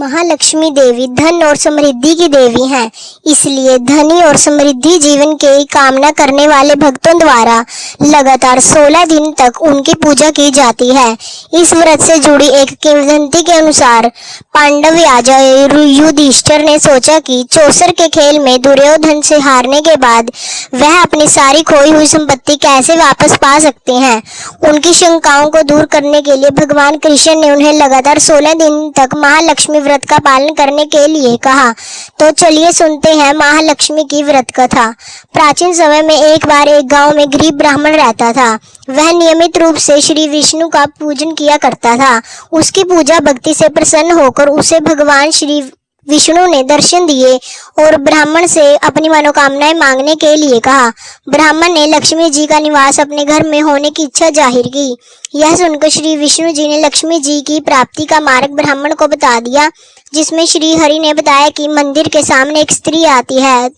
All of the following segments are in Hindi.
महालक्ष्मी देवी धन और समृद्धि की देवी हैं, इसलिए धनी और समृद्धि जीवन की कामना करने वाले भक्तों द्वारा लगातार 16 दिन तक उनकी पूजा की जाती है। इस व्रत से जुड़ी एक किंवदंती के अनुसार पांडव राजा युधिष्ठिर ने सोचा कि चौसर के खेल में दुर्योधन से हारने के बाद वह अपनी सारी खोई हुई संपत्ति कैसे वापस पा सकते हैं। उनकी शंकाओं को दूर करने के लिए भगवान कृष्ण ने उन्हें लगातार 16 दिन तक महालक्ष्मी व्रत का पालन करने के लिए कहा। तो चलिए सुनते हैं महालक्ष्मी की व्रत कथा। प्राचीन समय में एक बार एक गांव में गरीब ब्राह्मण रहता था। वह नियमित रूप से श्री विष्णु का पूजन किया करता था। उसकी पूजा भक्ति से प्रसन्न होकर उसे भगवान श्री विष्णु ने दर्शन दिए और ब्राह्मण से अपनी मनोकामनाएं मांगने के लिए कहा। ब्राह्मण ने लक्ष्मी जी का निवास अपने घर में होने की इच्छा जाहिर की। यह सुनकर श्री विष्णु जी ने लक्ष्मी जी की प्राप्ति का मार्ग ब्राह्मण को बता दिया, जिसमें श्री हरि ने बताया कि मंदिर के सामने एक स्त्री आती है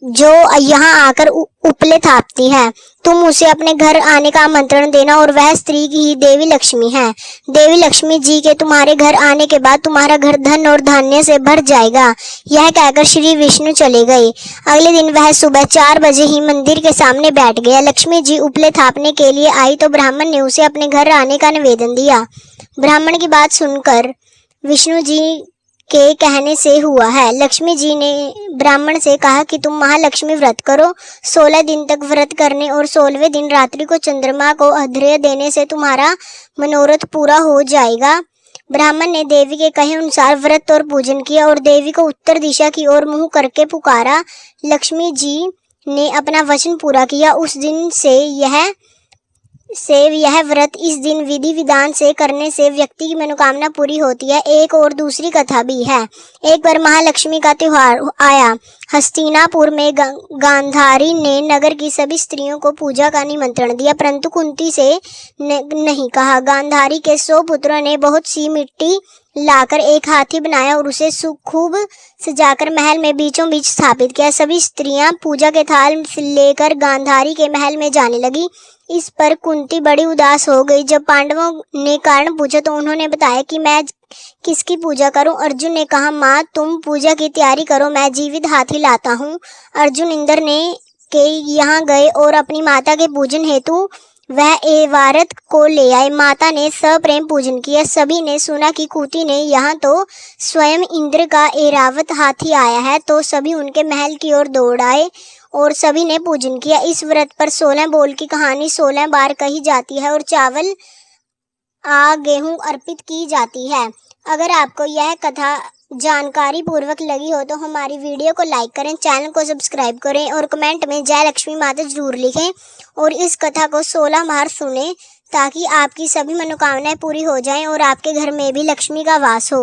जो यहाँ आकर उपले थापती है। तुम उसे अपने घर आने का आमंत्रण देना और वह स्त्री ही देवी लक्ष्मी है। देवी लक्ष्मी जी के तुम्हारे घर आने के बाद तुम्हारा घर धन और धान्य से भर जाएगा। यह कहकर श्री विष्णु चले गए। अगले दिन वह सुबह 4 बजे ही मंदिर के सामने बैठ गया। लक्ष्मी जी उपले थापने के लिए आई तो ब्राह्मण ने उसे अपने घर आने का निवेदन दिया। ब्राह्मण की बात सुनकर विष्णु जी के कहने से हुआ है। लक्ष्मी जी ने ब्राह्मण से कहा कि तुम महालक्ष्मी व्रत करो। 16 दिन तक व्रत करने और 16वें दिन रात्रि को चंद्रमा को अर्घ्य देने से तुम्हारा मनोरथ पूरा हो जाएगा। ब्राह्मण ने देवी के कहे अनुसार व्रत और पूजन किया और देवी को उत्तर दिशा की ओर मुंह करके पुकारा। लक्ष्मी जी ने अपना वचन पूरा किया। उस दिन से यह व्रत इस दिन विधि विधान से करने से व्यक्ति की मनोकामना पूरी होती है। एक और दूसरी कथा भी है। एक बार महालक्ष्मी का त्योहार आया। हस्तिनापुर में गांधारी ने नगर की सभी स्त्रियों को पूजा का निमंत्रण दिया, परंतु कुंती से नहीं कहा। गांधारी के 100 पुत्रों ने बहुत सी मिट्टी लाकर एक हाथी बनाया और उसे खूब सजाकर महल में बीचों बीच स्थापित किया। सभी स्त्रियां पूजा के थाल लेकर गांधारी के महल में जाने लगी। इस पर कुंती बड़ी उदास हो गई। जब पांडवों ने कारण पूछा तो उन्होंने बताया कि मैं किसकी पूजा करूं। अर्जुन ने कहा, माँ तुम पूजा की तैयारी करो, मैं जीवित हाथी लाता हूं। अर्जुन इंद्र के यहाँ गए और अपनी माता के पूजन हेतु वह ऐरावत को ले आए। माता ने सप्रेम पूजन किया। सभी ने सुना कि कुंती ने यहाँ तो स्वयं इंद्र का ऐरावत हाथी आया है, तो सभी उनके महल की ओर दौड़ आए और सभी ने पूजन किया। इस व्रत पर 16 बोल की कहानी 16 बार कही जाती है और चावल गेहूं अर्पित की जाती है। अगर आपको यह कथा जानकारी पूर्वक लगी हो तो हमारी वीडियो को लाइक करें, चैनल को सब्सक्राइब करें और कमेंट में जय लक्ष्मी माता जरूर लिखें और इस कथा को 16 बार सुनें ताकि आपकी सभी मनोकामनाएं पूरी हो जाएं और आपके घर में भी लक्ष्मी का वास हो।